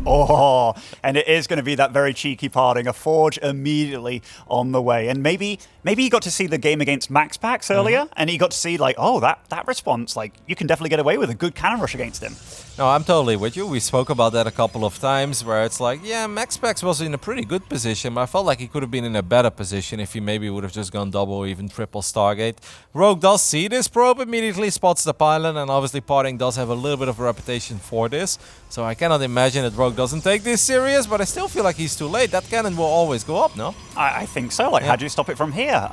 Oh, and it is going to be that very cheeky parting. A Forge immediately on the way. And maybe he got to see the game against Max Pax earlier, and he got to see, like, oh, that response, like, you can definitely get away with a good cannon rush against him. No, I'm totally with you. We spoke about that a couple of times, where it's like, yeah, Max Pax was in a pretty good position, but I felt like he could have been in a better position if he maybe would have just gone double or even triple Stargate. Rogue does see this probe, immediately spots the pylon, and obviously Parting does have a little bit of a reputation for this, so I cannot imagine that Rogue doesn't take this serious, but I still feel like he's too late. That cannon will always go up, no? I think so. Like, how do you stop it from here?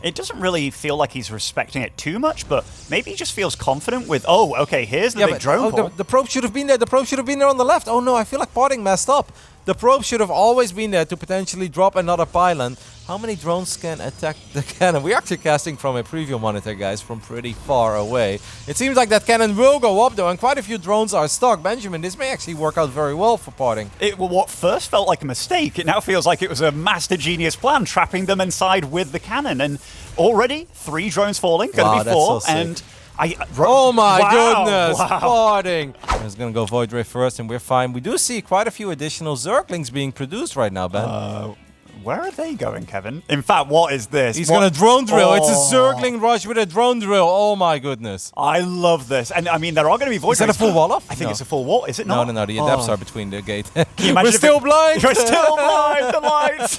It doesn't really feel like he's respecting it too much, but maybe he just feels confident with, oh, okay, here's the big drone pole. The probe should have been there. The probe should have been there on the left. Oh no, I feel like Parting messed up. The probe should have always been there to potentially drop another pylon. How many drones can attack the cannon? We're actually casting from a preview monitor, guys, from pretty far away. It seems like that cannon will go up, though, and quite a few drones are stuck. Benjamin, this may actually work out very well for Parting. What first felt like a mistake, it now feels like it was a master genius plan, trapping them inside with the cannon. And already, 3 drones falling, going to be 4, so and... oh my goodness, wow. Parting! I was going to go Void Ray first, and we're fine. We do see quite a few additional zerglings being produced right now, Ben. Where are they going, Kevin? In fact, what is this? He's going to drone drill. It's a zergling rush with a drone drill. Oh my goodness. I love this. And I mean, there are going to be void Is that a full wall off? I think it's a full wall. Is it not? No. The adepts are between the gate. Can you imagine We're still blind. You're still blind. The lights.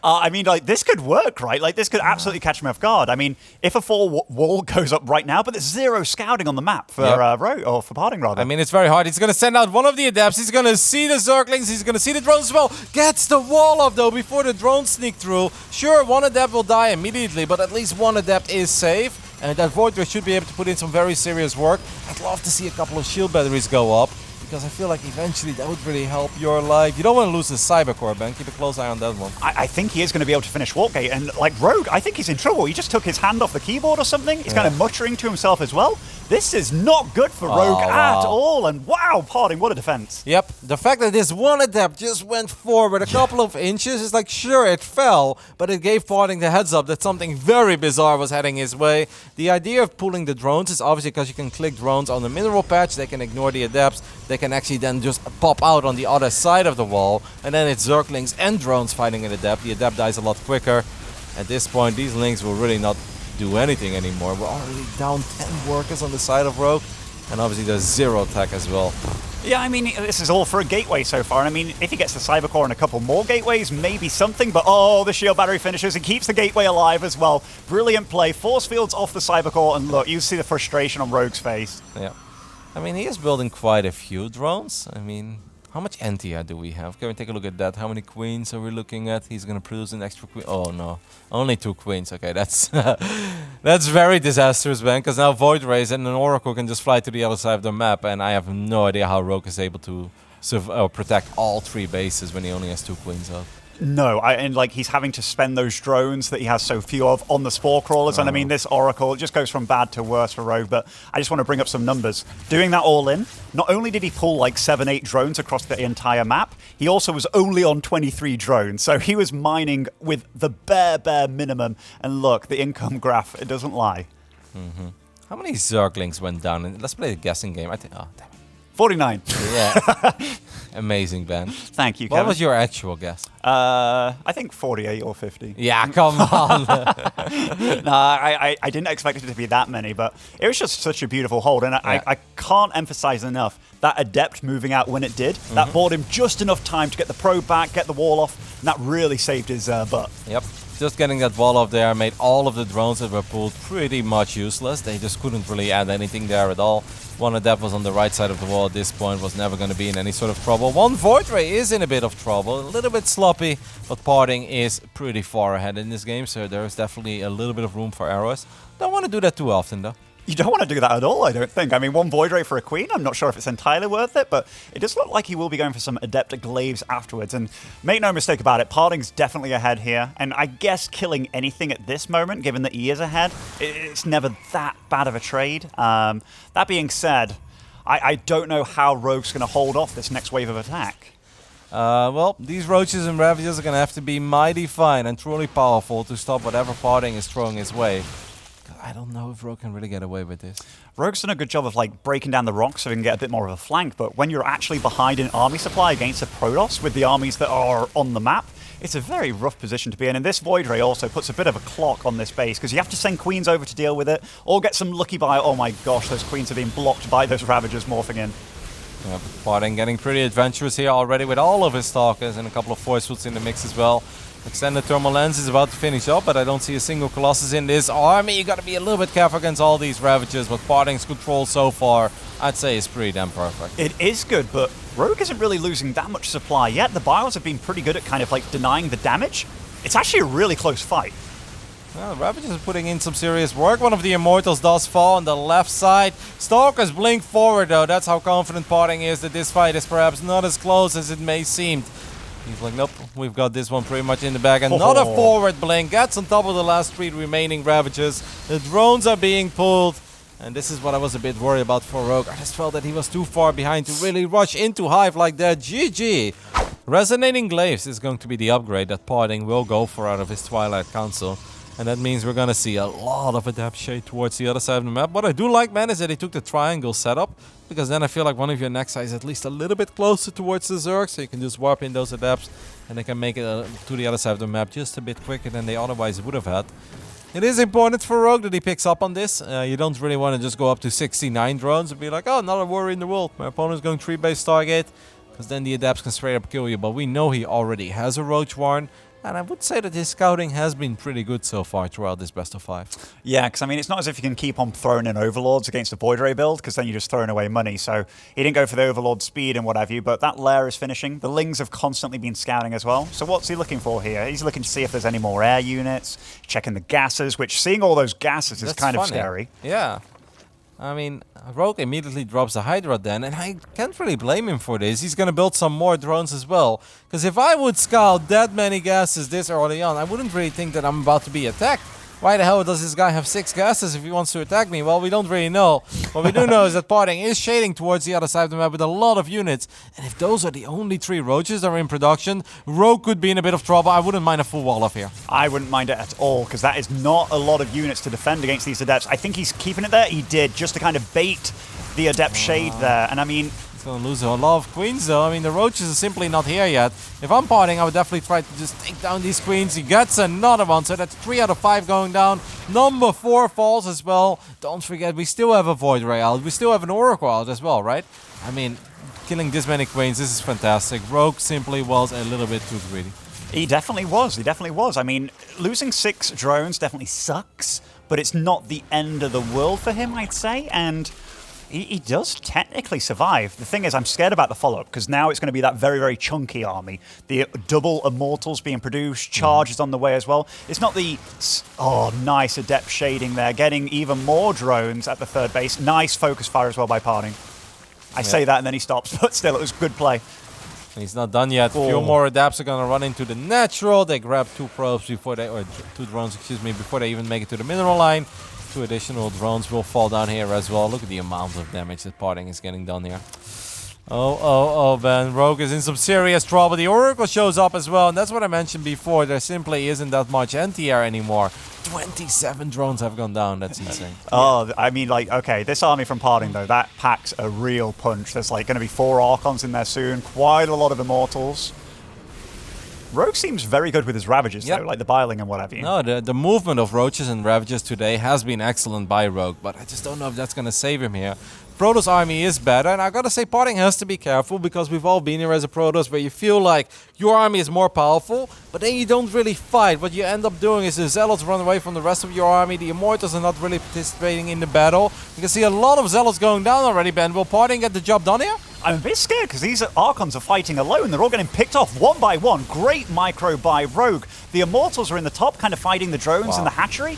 I mean, like, this could work, right? Like, this could absolutely catch me off guard. I mean, if a full wall goes up right now, but there's 0 scouting on the map for Rogue, or for Parting, rather. I mean, it's very hard. He's going to send out one of the adepts. He's going to see the zerglings. He's going to see the drones as well. Gets the wall off, though, before the drones sneak through. Sure, one adept will die immediately, but at least one adept is safe. And that Void Ray should be able to put in some very serious work. I'd love to see a couple of shield batteries go up, because I feel like eventually that would really help your life. You don't want to lose the Cyber Core, Ben. Keep a close eye on that one. I think he is going to be able to finish Walkgate. And, like, Rogue, I think he's in trouble. He just took his hand off the keyboard or something. He's kind of muttering to himself as well. This is not good for Rogue at all. And wow, Parting, what a defense. Yep, the fact that this one adept just went forward a couple of inches is like, sure, it fell, but it gave Parting the heads up that something very bizarre was heading his way. The idea of pulling the drones is obviously because you can click drones on the mineral patch, they can ignore the adepts, they can actually then just pop out on the other side of the wall, and then it's zerglings and drones fighting an adept. The adept dies a lot quicker. At this point, these links will really not do anything anymore. We're already down 10 workers on the side of Rogue, and obviously there's 0 attack as well. Yeah, I mean, this is all for a gateway so far. And I mean, if he gets the Cyber Core and a couple more gateways, maybe something. But oh, the shield battery finishes and keeps the gateway alive as well. Brilliant play. Force fields off the Cyber Core, and look, you see the frustration on Rogue's face. Yeah. I mean, he is building quite a few drones. I mean, how much anti-air do we have? Can we take a look at that? How many queens are we looking at? He's going to produce an extra queen. Oh, no. Only 2 queens. Okay, that's that's very disastrous, man, because now Void Rays and an Oracle can just fly to the other side of the map, and I have no idea how Rogue is able to protect all 3 bases when he only has 2 queens out. No, and like he's having to spend those drones that he has so few of on the Spore Crawlers. And I mean, this Oracle, it just goes from bad to worse for Rogue. But I just want to bring up some numbers. Doing that all in, not only did he pull like 7, 8 drones across the entire map, he also was only on 23 drones. So he was mining with the bare minimum. And look, the income graph, it doesn't lie. How many zerglings went down? And let's play a guessing game. I think. Oh, damn it. 49. Yeah. Amazing, Ben. Thank you, Kevin. What was your actual guess? I think 48 or 50. Yeah, come on. No, I didn't expect it to be that many, but it was just such a beautiful hold. And I can't emphasize enough that Adept moving out when it did. That bought him just enough time to get the probe back, get the wall off, and that really saved his butt. Yep. Just getting that wall off there made all of the drones that were pulled pretty much useless. They just couldn't really add anything there at all. One adept was on the right side of the wall at this point, was never going to be in any sort of trouble. One Void Ray is in a bit of trouble, a little bit sloppy, but Parting is pretty far ahead in this game, so there's definitely a little bit of room for errors. Don't want to do that too often, though. You don't want to do that at all, I don't think. I mean, 1 Void Ray for a Queen, I'm not sure if it's entirely worth it, but it does look like he will be going for some Adept Glaives afterwards. And make no mistake about it, Parting's definitely ahead here. And I guess killing anything at this moment, given that he is ahead, it's never that bad of a trade. That being said, I don't know how Rogue's going to hold off this next wave of attack. Well, these Roaches and Ravagers are going to have to be mighty fine and truly powerful to stop whatever Parting is throwing his way. I don't know if Rogue can really get away with this. Rogue's done a good job of like breaking down the rocks so we can get a bit more of a flank, but when you're actually behind an army supply against a Protoss with the armies that are on the map, it's a very rough position to be in. And this Void Ray also puts a bit of a clock on this base because you have to send Queens over to deal with it, or get some lucky by. Oh my gosh, those Queens are being blocked by those Ravagers morphing in. Yeah, Parting getting pretty adventurous here already with all of his Stalkers and a couple of Force Fields in the mix as well. Extended Thermal Lens is about to finish up, but I don't see a single Colossus in this army. You gotta be a little bit careful against all these Ravagers. What Parting's control so far, I'd say, is pretty damn perfect. It is good, but Rogue isn't really losing that much supply yet. The Bios have been pretty good at kind of like denying the damage. It's actually a really close fight. Well, Ravagers is putting in some serious work. One of the Immortals does fall on the left side. Stalkers blink forward though. That's how confident Parting is that this fight is perhaps not as close as it may seem. He's like, nope, we've got this one pretty much in the bag. Another forward blink. Gets on top of the last 3 remaining Ravagers. The drones are being pulled. And this is what I was a bit worried about for Rogue. I just felt that he was too far behind to really rush into Hive like that. GG. Resonating Glaives is going to be the upgrade that Parting will go for out of his Twilight Council. And that means we're going to see a lot of Adept Shade towards the other side of the map. What I do like, man, is that he took the triangle setup. Because then I feel like one of your next is at least a little bit closer towards the Zerg. So you can just warp in those Adepts. And they can make it to the other side of the map just a bit quicker than they otherwise would have had. It is important for Rogue that he picks up on this. You don't really want to just go up to 69 drones and be like, oh, not a worry in the world. My opponent's going 3-base Stargate. Because then the Adepts can straight up kill you. But we know he already has a Roach Warren. And I would say that his scouting has been pretty good so far throughout this best of 5. Yeah, because I mean, it's not as if you can keep on throwing in Overlords against a Void Ray build, because then you're just throwing away money. So he didn't go for the Overlord speed and what have you, but that lair is finishing. The Lings have constantly been scouting as well. So what's he looking for here? He's looking to see if there's any more air units, checking the gases, which seeing all those gases is kind of scary. Yeah. I mean, Rogue immediately drops the Hydra then, and I can't really blame him for this. He's going to build some more drones as well. Because if I would scout that many gases this early on, I wouldn't really think that I'm about to be attacked. Why the hell does this guy have 6 gases if he wants to attack me? Well, we don't really know. What we do know is that Parting is shading towards the other side of the map with a lot of units. And if those are the only 3 Roaches that are in production, Rogue could be in a bit of trouble. I wouldn't mind a full wall off here. I wouldn't mind it at all, because that is not a lot of units to defend against these Adepts. I think he's keeping it there. He did, just to kind of bait the Adept shade there. And I mean, he's going to lose a lot of Queens though. I mean, the Roaches are simply not here yet. If I'm Parting, I would definitely try to just take down these Queens. He gets another one, so that's 3 out of 5 going down. Number 4 falls as well. Don't forget, we still have a Void Ray out. We still have an Oracle out as well, right? I mean, killing this many Queens, this is fantastic. Rogue simply was a little bit too greedy. He definitely was. He definitely was. I mean, losing 6 drones definitely sucks, but it's not the end of the world for him, I'd say. And he does technically survive. The thing is, I'm scared about the follow-up, because now it's going to be that very, very chunky army. The double Immortals being produced, charges on the way as well. It's not the, oh, nice Adept shading there, getting even more drones at the 3rd base. Nice focus fire as well by Parting. I say that and then he stops, but still, it was good play. He's not done yet. A few more Adapts are going to run into the natural. They grab 2 probes before they, or 2 drones, excuse me, before they even make it to the mineral line. 2 additional drones will fall down here as well. Look at the amount of damage that Parting is getting done here. Oh, Ben. Rogue is in some serious trouble. The Oracle shows up as well, and that's what I mentioned before. There simply isn't that much anti-air anymore. 27 drones have gone down. That's insane. Oh, I mean, like, okay, this army from Parting, though, that packs a real punch. There's, like, going to be 4 Archons in there soon. Quite a lot of Immortals. Rogue seems very good with his Ravagers, though, like the Biling and what have you. No, the movement of Roaches and Ravagers today has been excellent by Rogue, but I just don't know if that's going to save him here. Protoss army is better, and I gotta say, Parting has to be careful, because we've all been here as a Protoss where you feel like your army is more powerful, but then you don't really fight. What you end up doing is the Zealots run away from the rest of your army, the Immortals are not really participating in the battle. You can see a lot of Zealots going down already, Ben. Will Parting get the job done here? I'm a bit scared, because these Archons are fighting alone. They're all getting picked off one by one. Great micro by Rogue. The Immortals are in the top, kind of fighting the drones in the hatchery.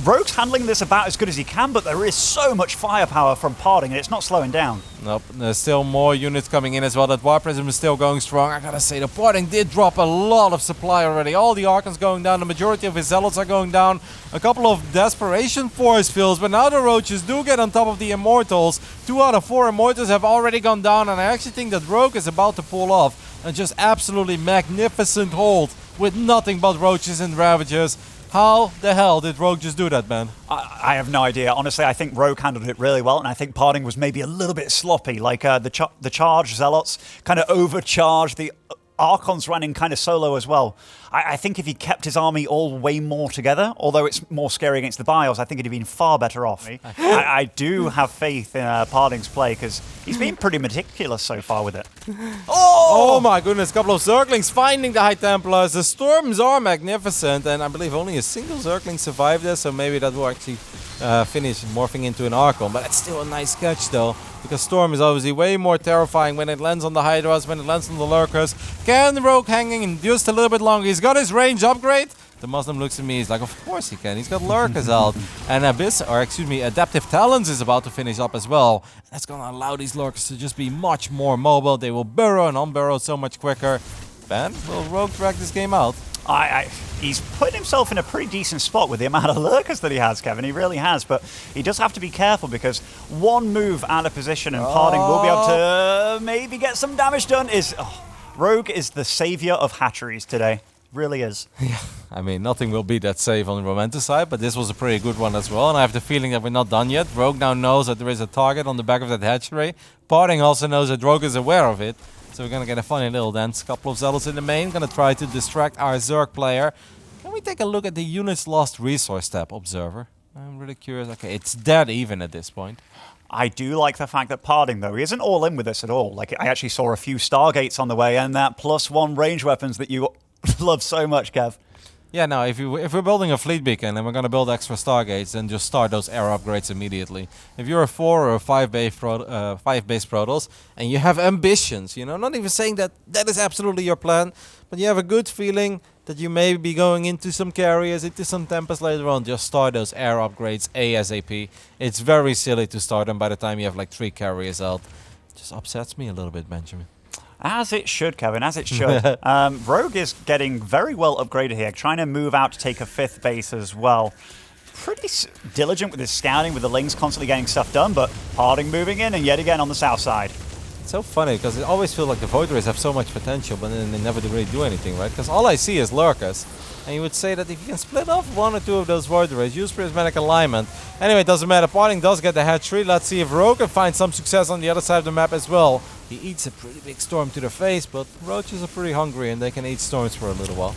Rogue's handling this about as good as he can, but there is so much firepower from Parting, and it's not slowing down. Nope, there's still more units coming in as well. That War Prism is still going strong. I gotta say, the Parting did drop a lot of supply already. All the Archons going down, the majority of his Zealots are going down. A couple of Desperation Force Fields, but now the Roaches do get on top of the Immortals. 2 out of 4 Immortals have already gone down, and I actually think that Rogue is about to pull off a just absolutely magnificent hold with nothing but Roaches and Ravagers. How the hell did Rogue just do that, man? I have no idea. Honestly, I think Rogue handled it really well, and I think Parting was maybe a little bit sloppy. Like the charge Zealots kind of overcharged. The Archons running kind of solo as well. I think if he kept his army all way more together, although it's more scary against the Bios, I think he'd have been far better off. I do have faith in Parting's play because he's been pretty meticulous so far with it. Oh my goodness, couple of Zerglings finding the High Templars. The Storms are magnificent, and I believe only a single Zergling survived this, so maybe that will actually finish morphing into an Archon. But it's still a nice catch though, because Storm is obviously way more terrifying when it lands on the Hydras, when it lands on the Lurkers. Can the Rogue hanging in just a little bit longer? He's got his range upgrade. The Muslim looks at me, he's like, of course he can. He's got Lurkers out. And Adaptive Talons is about to finish up as well. That's going to allow these Lurkers to just be much more mobile. They will burrow and unburrow so much quicker. Ben, will Rogue drag this game out? He's put himself in a pretty decent spot with the amount of Lurkers that he has, Kevin. He really has, but he does have to be careful because one move out of position and Parting will be able to maybe get some damage done. Rogue is the savior of hatcheries today. Really is. Yeah, I mean, nothing will beat that save on the Romanticide, but this was a pretty good one as well, and I have the feeling that we're not done yet. Rogue now knows that there is a target on the back of that hatchery. Parting also knows that Rogue is aware of it, so we're going to get a funny little dance. Couple of Zealots in the main, going to try to distract our Zerg player. Can we take a look at the units lost resource tab, Observer? I'm really curious. Okay, it's dead even at this point. I do like the fact that Parting, though, he isn't all in with this at all. Like, I actually saw a few Stargates on the way and that +1 range weapons that you love so much, Kev. Yeah, no, if we're building a fleet beacon and we're going to build extra Stargates, then just start those air upgrades immediately. If you're a 4 or 5 base Protoss and you have ambitions, you know, not even saying that that is absolutely your plan, but you have a good feeling that you may be going into some carriers, into some Tempest later on, just start those air upgrades ASAP. It's very silly to start them by the time you have like 3 carriers out. It just upsets me a little bit, Benjamin. As it should, Kevin, as it should. Rogue is getting very well upgraded here, trying to move out to take a 5th base as well. Pretty diligent with his scouting, with the Lings constantly getting stuff done, but Parting moving in, and yet again on the south side. It's so funny, because it always feels like the Void Rays have so much potential, but then they never really do anything, right? Because all I see is Lurkers. And you would say that if you can split off 1 or 2 of those Void Rays, use prismatic alignment. Anyway, it doesn't matter. Parting does get the hatchery. Let's see if Rogue can find some success on the other side of the map as well. He eats a pretty big storm to the face, but Roaches are pretty hungry and they can eat storms for a little while.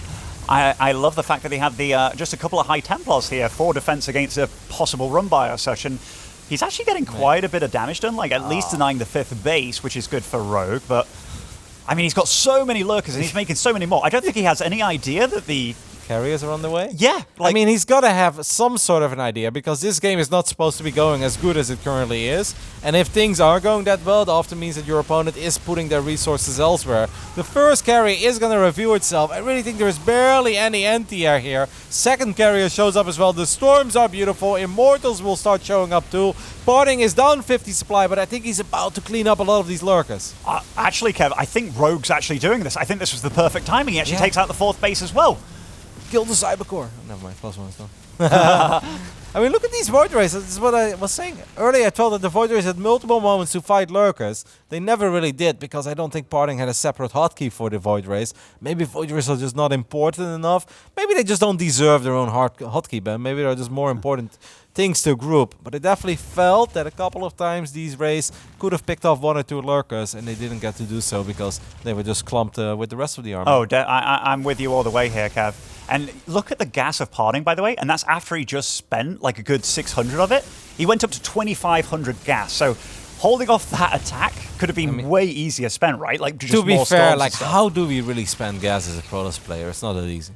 I love the fact that they have the just a couple of High Templars here for defense against a possible run by or such. And he's actually getting quite a bit of damage done, like at least denying the 5th base, which is good for Rogue. But I mean, he's got so many Lurkers and he's making so many more. I don't think he has any idea that the carriers are on the way? Yeah. I mean, he's got to have some sort of an idea, because this game is not supposed to be going as good as it currently is. And if things are going that well, it often means that your opponent is putting their resources elsewhere. The first carrier is going to review itself. I really think there's barely any anti-air here. Second carrier shows up as well. The storms are beautiful. Immortals will start showing up too. Parting is down 50 supply, but I think he's about to clean up a lot of these Lurkers. Actually, Kev, I think Rogue's actually doing this. I think this was the perfect timing. He actually takes out the 4th base as well. Kill the Cybercore. Oh, never mind, +1 is done. I mean, look at these Void Rays. This is what I was saying earlier. I thought that the Void Rays had multiple moments to fight Lurkers. They never really did, because I don't think Parting had a separate hotkey for the Void Rays. Maybe Void Rays are just not important enough. Maybe they just don't deserve their own hotkey, Ben. Maybe they're just more important things to group. But I definitely felt that a couple of times these Rays could have picked off 1 or 2 Lurkers, and they didn't get to do so because they were just clumped with the rest of the army. Oh, I'm with you all the way here, Kev. And look at the gas of Parting, by the way, and that's after he just spent like a good 600 of it. He went up to 2,500 gas, so holding off that attack could have been way easier spent, right? Like, just to be more fair, storms like, how do we really spend gas as a Protoss player? It's not that easy.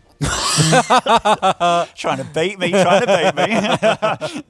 Trying to bait me, trying to bait me.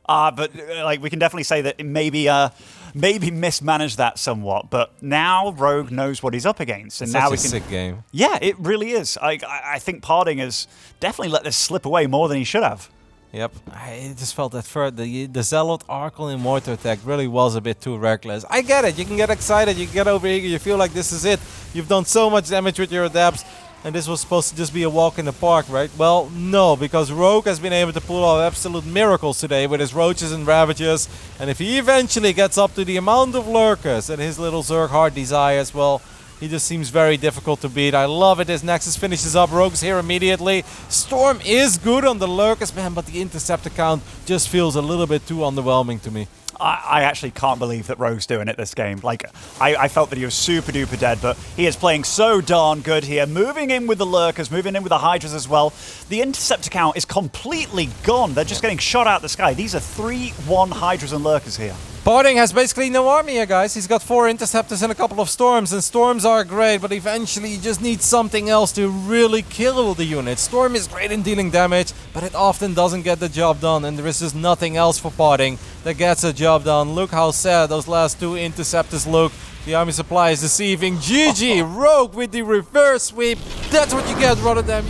But like, we can definitely say that maybe mismanaged that somewhat, but now Rogue knows what he's up against, and it's now such a sick game. Yeah, it really is. I think Parting has definitely let this slip away more than he should have. Yep, I just felt that the Zealot Archon in mortar attack really was a bit too reckless. I get it, you can get excited, you can get overeager, you feel like this is it. You've done so much damage with your adapts, and this was supposed to just be a walk in the park, right? Well, no, because Rogue has been able to pull off absolute miracles today with his Roaches and Ravages. And if he eventually gets up to the amount of Lurkers that his little Zerg heart desires, well, He just seems very difficult to beat. I love it. His Nexus finishes up. Rogue's here immediately. Storm is good on the Lurkers, man, but the interceptor count just feels a little bit too underwhelming to me. I actually can't believe that Rogue's doing it this game. Like, I felt that he was super duper dead, but he is playing so darn good here. Moving in with the Lurkers, moving in with the Hydras as well. The interceptor count is completely gone. They're just getting shot out the sky. These are 3-1 Hydras and Lurkers here. Parting has basically no army here, guys. He's got 4 interceptors and a couple of storms, and storms are great, but eventually you just need something else to really kill the unit. Storm is great in dealing damage, but it often doesn't get the job done, and there is just nothing else for Parting that gets a job done. Look how sad those last 2 interceptors look. The army supply is deceiving. GG, Rogue with the reverse sweep. That's what you get, Rotterdam.